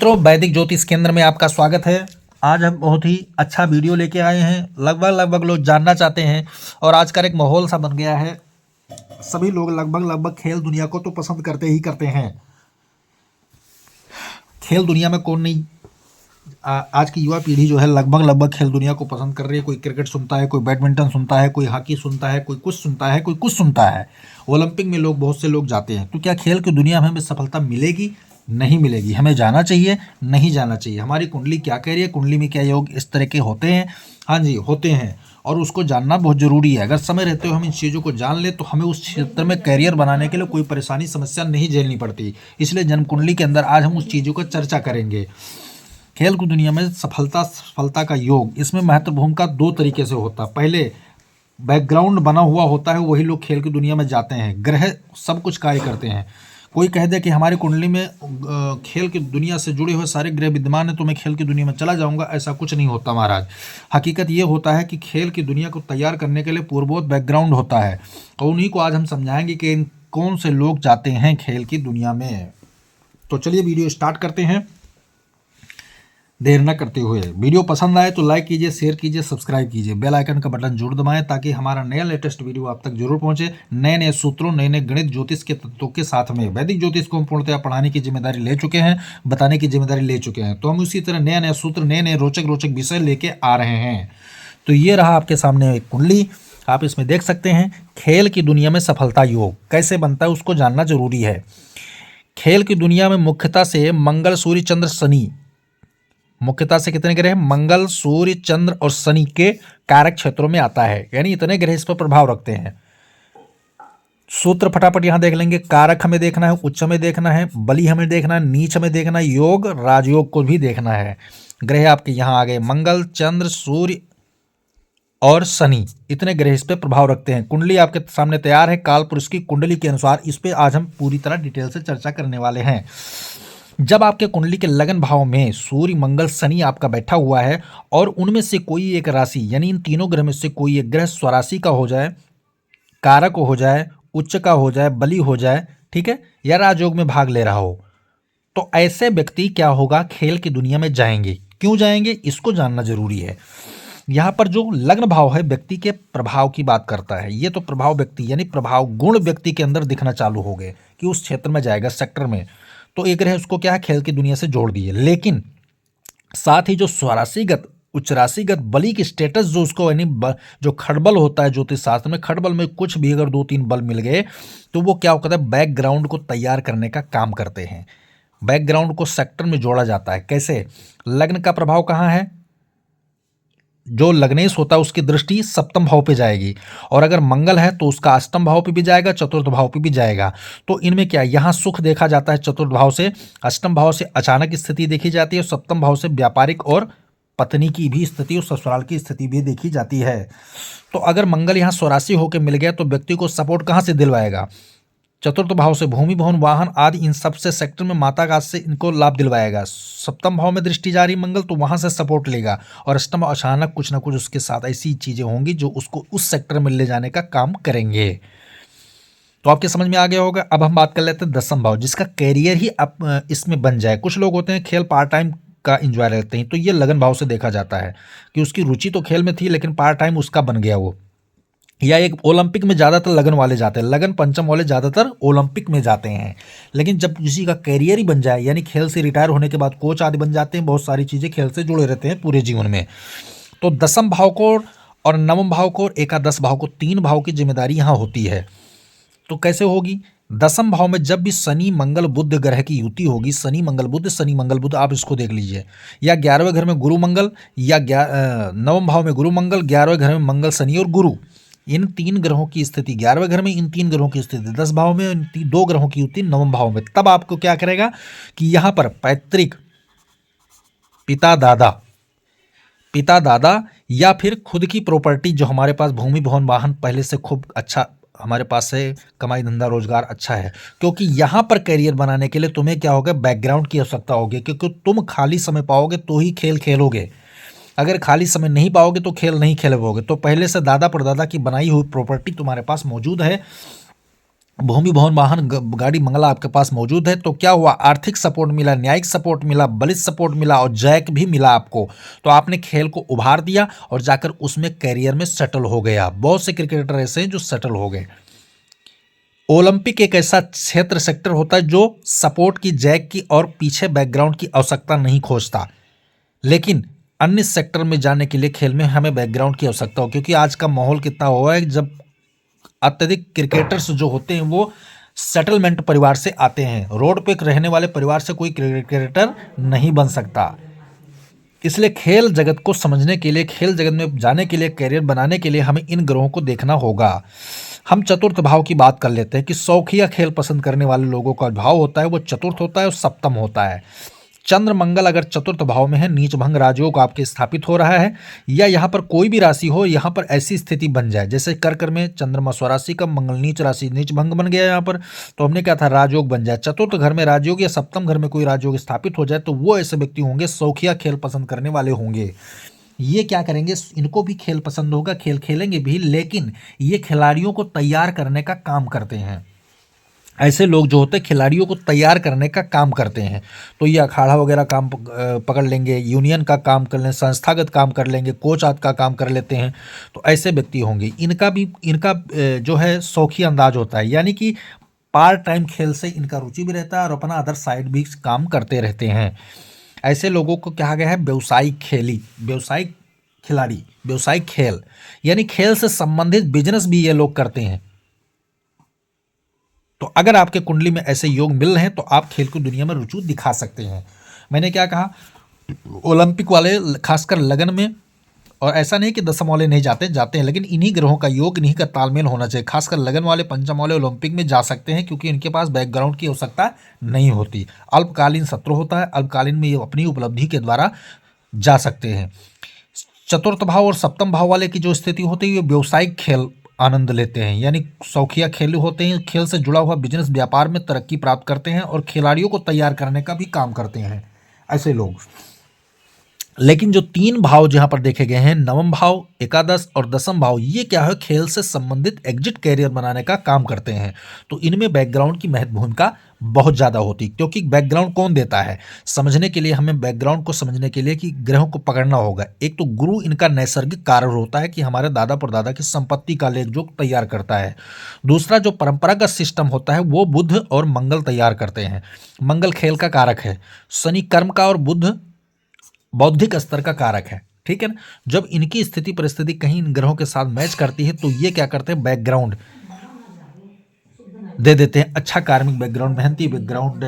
मित्रों, वैदिक ज्योतिष केंद्र में आपका स्वागत है। आज हम बहुत ही अच्छा वीडियो लेके आए हैं। लगभग लोग जानना चाहते हैं और आज का एक माहौल सा बन गया है। सभी लोग लगभग खेल दुनिया को तो पसंद करते ही करते हैं। खेल दुनिया में कौन नहीं, आज की युवा पीढ़ी जो है लगभग खेल दुनिया को पसंद कर रही है। कोई क्रिकेट सुनता है, कोई बैडमिंटन सुनता है, कोई हॉकी सुनता है, कोई कुछ सुनता है, कोई कुछ सुनता है। ओलंपिक में बहुत से लोग जाते हैं। तो क्या खेल की दुनिया में हमें सफलता मिलेगी? नहीं मिलेगी। हमें जाना चाहिए? नहीं जाना चाहिए। हमारी कुंडली क्या कह रही है? कुंडली में क्या योग इस तरह के होते हैं? हाँ जी, होते हैं और उसको जानना बहुत ज़रूरी है। अगर समय रहते हुए हम इन चीज़ों को जान ले तो हमें उस क्षेत्र में करियर बनाने के लिए कोई परेशानी समस्या नहीं झेलनी पड़ती। इसलिए जन्म कुंडली के अंदर आज हम उस चीज़ों पर चर्चा करेंगे। खेल की दुनिया में सफलता का योग, इसमें महत्वपूर्ण भूमिका दो तरीके से होता है। पहले बैकग्राउंड बना हुआ होता है, वही लोग खेल की दुनिया में जाते हैं। ग्रह सब कुछ कार्य करते हैं। कोई कह दे कि हमारी कुंडली में खेल की दुनिया से जुड़े हुए सारे ग्रह विद्यमान है तो मैं खेल की दुनिया में चला जाऊंगा, ऐसा कुछ नहीं होता महाराज। हकीकत ये होता है कि खेल की दुनिया को तैयार करने के लिए पूर्वोक्त बैकग्राउंड होता है और उन्हीं को आज हम समझाएंगे कि कौन से लोग जाते हैं खेल की दुनिया में। तो चलिए वीडियो स्टार्ट करते हैं देर न करते हुए। वीडियो पसंद आए तो लाइक कीजिए, शेयर कीजिए, सब्सक्राइब कीजिए, बेल आइकन का बटन जरूर दबाएं ताकि हमारा नया लेटेस्ट वीडियो आप तक जरूर पहुंचे। नए नए सूत्रों, नए नए गणित ज्योतिष के तत्वों के साथ में वैदिक ज्योतिष को हम पूर्णतः पढ़ाने की जिम्मेदारी ले चुके हैं, बताने की जिम्मेदारी ले चुके हैं। तो हम उसी तरह नया नया सूत्र, नए नए रोचक विषय लेके आ रहे हैं। तो ये रहा आपके सामने एक कुंडली, आप इसमें देख सकते हैं। खेल की दुनिया में सफलता योग कैसे बनता है उसको जानना जरूरी है। खेल की दुनिया में मुख्यतः से मंगल, सूर्य, चंद्र, शनि, मुख्यतः से कितने ग्रह? मंगल, सूर्य, चंद्र और शनि के कारक क्षेत्रों में आता है। यानी इतने ग्रह इस पर प्रभाव रखते हैं। सूत्र फटाफट यहां देख लेंगे। कारक हमें देखना है, उच्च हमें देखना है, बली हमें देखना है, नीच हमें देखना है, योग राजयोग को भी देखना है। ग्रह आपके यहां आ गए, मंगल, चंद्र, सूर्य और शनि, इतने ग्रह इस पे प्रभाव रखते हैं। कुंडली आपके सामने तैयार है। काल पुरुष की कुंडली के अनुसार इस पे आज हम पूरी तरह डिटेल से चर्चा करने वाले हैं। जब आपके कुंडली के लगन भाव में सूर्य, मंगल, शनि आपका बैठा हुआ है और उनमें से कोई एक राशि, यानी इन तीनों ग्रह में से कोई एक ग्रह स्वराशि का हो जाए, कारक हो जाए, उच्च का हो जाए, बली हो जाए, ठीक है, या राजयोग में भाग ले रहा हो, तो ऐसे व्यक्ति क्या होगा? खेल की दुनिया में जाएंगे। क्यों जाएंगे इसको जानना जरूरी है। यहाँ पर जो लग्न भाव है व्यक्ति के प्रभाव की बात करता है। ये तो प्रभाव व्यक्ति यानी प्रभाव गुण व्यक्ति के अंदर दिखना चालू हो गए कि उस क्षेत्र में जाएगा, सेक्टर में, तो एक ग्रह उसको क्या है? खेल की दुनिया से जोड़ दिए। लेकिन साथ ही जो स्वराशिगत, उच्च राशिगत बली की स्टेटस जो उसको यानी जो खड़बल होता है ज्योतिष शास्त्र में, खड़बल में कुछ भी अगर 2-3 बल मिल गए तो वो क्या होता है? बैकग्राउंड को तैयार करने का काम करते हैं। बैकग्राउंड को सेक्टर में जोड़ा जाता है। कैसे? लग्न का प्रभाव कहाँ है? जो लग्नेश होता है उसकी दृष्टि सप्तम भाव पे जाएगी और अगर मंगल है तो उसका अष्टम भाव पे भी जाएगा, चतुर्थ भाव पे भी जाएगा। तो इनमें क्या, यहाँ सुख देखा जाता है चतुर्थ भाव से, अष्टम भाव से अचानक स्थिति देखी जाती है और सप्तम भाव से व्यापारिक और पत्नी की भी स्थिति और ससुराल की स्थिति भी देखी जाती है। तो अगर मंगल यहाँ स्वराशि होकर मिल गया तो व्यक्ति को सपोर्ट कहाँ से दिलवाएगा? चतुर्थ भाव से भूमि, भवन, वाहन आदि इन सबसे सेक्टर में माता का से इनको लाभ दिलवाएगा। सप्तम भाव में दृष्टि जा रही मंगल तो वहां से सपोर्ट लेगा और अष्टम अचानक कुछ ना कुछ उसके साथ ऐसी चीजें होंगी जो उसको उस सेक्टर में ले जाने का काम करेंगे। तो आपके समझ में आ गया होगा। अब हम बात कर लेते हैं दसम भाव, जिसका कैरियर ही अब इसमें बन जाए। कुछ लोग होते हैं खेल पार्ट टाइम का एंजॉय रहते हैं, तो ये लगन भाव से देखा जाता है कि उसकी रुचि तो खेल में थी लेकिन पार्ट टाइम उसका बन गया वो। या एक ओलंपिक में ज़्यादातर लगन वाले जाते हैं, लगन पंचम वाले ज़्यादातर ओलंपिक में जाते हैं। लेकिन जब किसी का कैरियर ही बन जाए यानी खेल से रिटायर होने के बाद कोच आदि बन जाते हैं, बहुत सारी चीज़ें खेल से जुड़े रहते हैं पूरे जीवन में। तो दसम भाव को और नवम भाव को और एकादश भाव को, 3 भाव की जिम्मेदारी यहाँ होती है। तो कैसे होगी? दसम भाव में जब भी शनि मंगल बुध ग्रह की युति होगी, शनि मंगल बुध, शनि मंगल बुध, आप इसको देख लीजिए, या 11वें घर में गुरु मंगल, या नवम भाव में गुरु मंगल, 11वें घर में मंगल शनि और गुरु, इन 3 ग्रहों की स्थिति 11वें घर में, इन 3 ग्रहों की स्थिति 10 भाव में, इन 2 ग्रहों की युति 9वें भाव में, तब आपको क्या करेगा कि यहाँ पर पैतृक पिता दादा या फिर खुद की प्रॉपर्टी जो हमारे पास भूमि, भवन, वाहन पहले से खूब अच्छा हमारे पास है, कमाई धंधा रोजगार अच्छा है, क्योंकि यहाँ पर करियर बनाने के लिए तुम्हें क्या होगा? बैकग्राउंड की आवश्यकता होगी, क्योंकि तुम खाली समय पाओगे तो ही खेल खेलोगे। अगर खाली समय नहीं पाओगे तो खेल नहीं खेलोगे। तो पहले से दादा परदादा की बनाई हुई प्रॉपर्टी तुम्हारे पास मौजूद है भूमि भवन वाहन गाड़ी मंगला आपके पास मौजूद है, तो क्या हुआ, आर्थिक सपोर्ट मिला, न्यायिक सपोर्ट मिला, बलिष्ठ सपोर्ट मिला और जैक भी मिला आपको, तो आपने खेल को उभार दिया और जाकर उसमें कैरियर में सेटल हो गया। बहुत से क्रिकेटर ऐसे हैं जो सेटल हो गए। ओलंपिक एक ऐसा क्षेत्र सेक्टर होता है जो सपोर्ट की, जैक की और पीछे बैकग्राउंड की आवश्यकता नहीं खोजता, लेकिन अन्य सेक्टर में जाने के लिए खेल में हमें बैकग्राउंड की आवश्यकता हो, क्योंकि आज का माहौल कितना हुआ है, जब अत्यधिक क्रिकेटर्स जो होते हैं वो सेटलमेंट परिवार से आते हैं, रोड पे रहने वाले परिवार से कोई क्रिकेटर नहीं बन सकता। इसलिए खेल जगत को समझने के लिए, खेल जगत में जाने के लिए, कैरियर बनाने के लिए हमें इन ग्रहों को देखना होगा। हम चतुर्थ भाव की बात कर लेते हैं कि शौकिया खेल पसंद करने वाले लोगों का भाव होता है वो चतुर्थ होता है और सप्तम होता है। चंद्र मंगल अगर चतुर्थ भाव में है, नीच भंग राजयोग आपके स्थापित हो रहा है, या यहाँ पर कोई भी राशि हो, यहाँ पर ऐसी स्थिति बन जाए जैसे कर्क में चंद्रमा स्वराशि का, मंगल नीच राशि, नीच भंग बन गया यहाँ पर, तो हमने क्या था, राजयोग बन जाए। चतुर्थ घर में राजयोग या सप्तम घर में कोई राजयोग स्थापित हो जाए तो वो ऐसे व्यक्ति होंगे शौकिया खेल पसंद करने वाले होंगे। ये क्या करेंगे, इनको भी खेल पसंद होगा, खेल खेलेंगे भी, लेकिन ये खिलाड़ियों को तैयार करने का काम करते हैं। ऐसे लोग जो होते हैं खिलाड़ियों को तैयार करने का काम करते हैं, तो ये अखाड़ा वगैरह काम पकड़ लेंगे, यूनियन का काम कर लेंगे, संस्थागत काम कर लेंगे, कोच आदि का काम कर लेते हैं, तो ऐसे व्यक्ति होंगे। इनका जो है शौकी अंदाज होता है, यानी कि पार्ट टाइम खेल से इनका रुचि भी रहता है और अपना अदर साइड भी काम करते रहते हैं। ऐसे लोगों को कहा गया है व्यवसायिक खेली, व्यवसायिक खिलाड़ी, व्यवसायिक खेल, यानी खेल से संबंधित बिजनेस भी ये लोग करते हैं। तो अगर आपके कुंडली में ऐसे योग मिल रहे हैं तो आप खेल की दुनिया में रुचि दिखा सकते हैं। मैंने क्या कहा, ओलंपिक वाले खासकर लगन में, और ऐसा नहीं कि दसम वाले नहीं जाते हैं, लेकिन इन्हीं ग्रहों का योग, इन्हीं का तालमेल होना चाहिए। खासकर लगन वाले, पंचम वाले ओलंपिक में जा सकते हैं क्योंकि इनके पास बैकग्राउंड की आवश्यकता नहीं होती। अल्पकालीन सत्र होता है, अल्पकालीन में ये अपनी उपलब्धि के द्वारा जा सकते हैं। चतुर्थ भाव और सप्तम भाव वाले की जो स्थिति होती है, ये व्यवसायिक खेल आनंद लेते हैं, यानी शौकिया खेल होते हैं, खेल से जुड़ा हुआ बिजनेस व्यापार में तरक्की प्राप्त करते हैं और खिलाड़ियों को तैयार करने का भी काम करते हैं ऐसे लोग। लेकिन जो तीन भाव जहां पर देखे गए हैं, नवम भाव, एकादश और दसम भाव, ये क्या है, खेल से संबंधित एग्जिट कैरियर बनाने का काम करते हैं। तो इनमें बैकग्राउंड की महत्व भूमिका बहुत ज़्यादा होती है, क्योंकि बैकग्राउंड कौन देता है, समझने के लिए हमें बैकग्राउंड को समझने के लिए कि ग्रहों को पकड़ना होगा। एक तो गुरु इनका नैसर्गिक कारण होता है कि हमारे दादा परदादा की संपत्ति का लेख जोख तैयार करता है। दूसरा जो परंपरागत सिस्टम होता है वो बुध और मंगल तैयार करते हैं। मंगल खेल का कारक है, शनि कर्म का और बुध बौद्धिक स्तर का कारक है, ठीक है ना। जब इनकी स्थिति परिस्थिति कहीं इन ग्रहों के साथ मैच करती है तो ये क्या करते हैं, बैकग्राउंड दे देते हैं, अच्छा कार्मिक बैकग्राउंड, मेहनती बैकग्राउंड,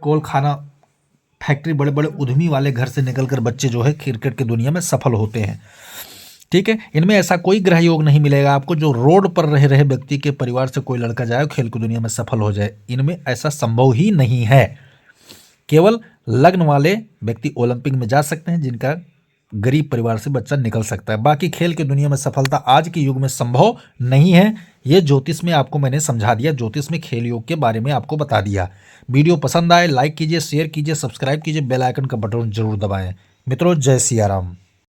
कोल खाना फैक्ट्री, बड़े बड़े उद्यमी वाले घर से निकलकर बच्चे जो है क्रिकेट की दुनिया में सफल होते हैं, ठीक है। इनमें ऐसा कोई ग्रह योग नहीं मिलेगा आपको जो रोड पर रह रहे व्यक्ति के परिवार से कोई लड़का जाए खेल की दुनिया में सफल हो जाए, इनमें ऐसा संभव ही नहीं है। केवल लग्न वाले व्यक्ति ओलंपिक में जा सकते हैं जिनका गरीब परिवार से बच्चा निकल सकता है, बाकी खेल की दुनिया में सफलता आज के युग में संभव नहीं है। ये ज्योतिष में आपको मैंने समझा दिया, ज्योतिष में खेल योग के बारे में आपको बता दिया। वीडियो पसंद आए लाइक कीजिए, शेयर कीजिए, सब्सक्राइब कीजिए, बेल आइकन का बटन जरूर दबाएं। मित्रों, जय सिया राम।